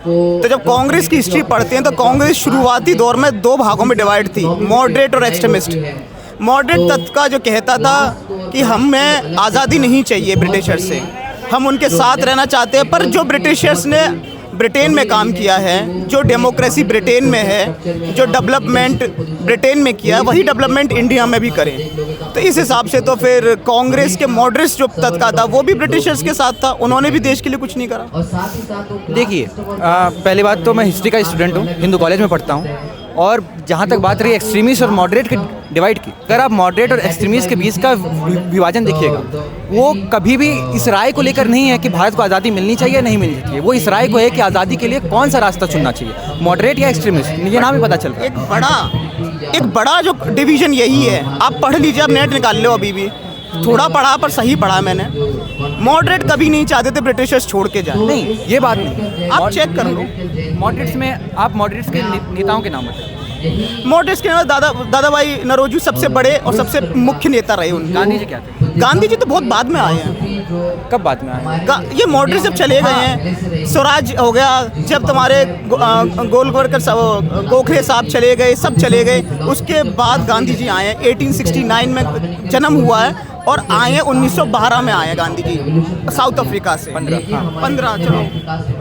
तो जब कांग्रेस की हिस्ट्री पढ़ते हैं तो कांग्रेस शुरुआती दौर में दो भागों में डिवाइड थी, मॉडरेट और एक्सट्रीमिस्ट। मॉडरेट तत्व का जो कहता था कि हमें आज़ादी नहीं चाहिए ब्रिटिशर्स से, हम उनके साथ रहना चाहते हैं, पर जो ब्रिटिशर्स ने ब्रिटेन में काम किया है, जो डेमोक्रेसी ब्रिटेन में है, जो डेवलपमेंट ब्रिटेन में किया है, वही डेवलपमेंट इंडिया में भी करें। तो इस हिसाब से तो फिर कांग्रेस के मॉडरेट जो तत्व का था वो भी ब्रिटिशर्स के साथ था, उन्होंने भी देश के लिए कुछ नहीं करा। देखिए, पहली बात तो मैं हिस्ट्री का स्टूडेंट हूँ, हिंदू कॉलेज में पढ़ता हूँ, और जहाँ तक बात रही एक्सट्रीमिस्ट और मॉडरेट के डिवाइड की, अगर आप मॉडरेट और एक्सट्रीमिस्ट के बीच का विभाजन देखिएगा, वो कभी भी इस राय को लेकर नहीं है कि भारत को आज़ादी मिलनी चाहिए या नहीं मिलनी चाहिए। वो इस राय को है कि आज़ादी के लिए कौन सा रास्ता चुनना चाहिए, मॉडरेट या एक्सट्रीमिस्ट, ये नाम ही पता चल रहा है। एक बड़ा जो डिवीज़न यही है। आप पढ़ लीजिए, आप नेट निकाल लो, अभी भी थोड़ा पढ़ा पर सही पढ़ा मैंने। मॉडरेट कभी नहीं चाहते थे ब्रिटिशर्स छोड़ के जाए। नहीं, ये बात नहीं, आप चेक कर लो। मॉडरेट्स में आप मॉडरेट्स के नेताओं के नाम बताइए। मॉडरेट्स के नाम दादा भाई नौरोजी सबसे बड़े और सबसे मुख्य नेता रहे उनके। गांधी जी क्या थे? गांधी जी तो बहुत बाद में आए हैं। कब बाद में आए? ये मॉडरेट जब चले गए हैं, स्वराज हो गया, जब तुम्हारे गोलवलकर गोखले साहब चले गए, सब चले गए, उसके बाद गांधी जी आए हैं। 1869 में जन्म हुआ है और आए हैं 1912 में आए हैं गांधी जी साउथ अफ्रीका से। 15 चलो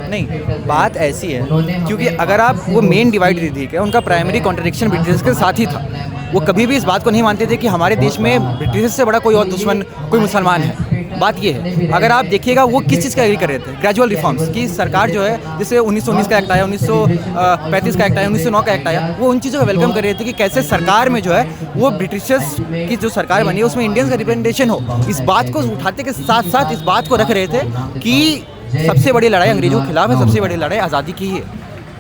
नहीं, बात ऐसी है क्योंकि अगर आप वो मेन डिवाइड ठीक है, उनका प्राइमरी कॉन्ट्रडिक्शन ब्रिटिश के साथ ही था। वो कभी भी इस बात को नहीं मानते थे कि हमारे देश में ब्रिटिश से बड़ा कोई और दुश्मन कोई मुसलमान है। बात ये है, अगर आप देखिएगा वो किस चीज़ का एग्री कर रहे थे, ग्रेजुअल रिफॉर्म्स की सरकार जो है, जैसे 1919 का एक्ट आया, 1935 का एक्ट आया, 1909 का एक्ट आया, वो उन चीज़ों का वेलकम कर रहे थे कि कैसे सरकार में जो है वो ब्रिटिशर्स की जो सरकार बनी है उसमें इंडियंस का रिप्रेजेंटेशन हो। इस बात को उठाते के साथ साथ इस बात को रख रहे थे कि सबसे बड़ी लड़ाई अंग्रेजों के खिलाफ है, सबसे बड़ी लड़ाई आज़ादी की ही है।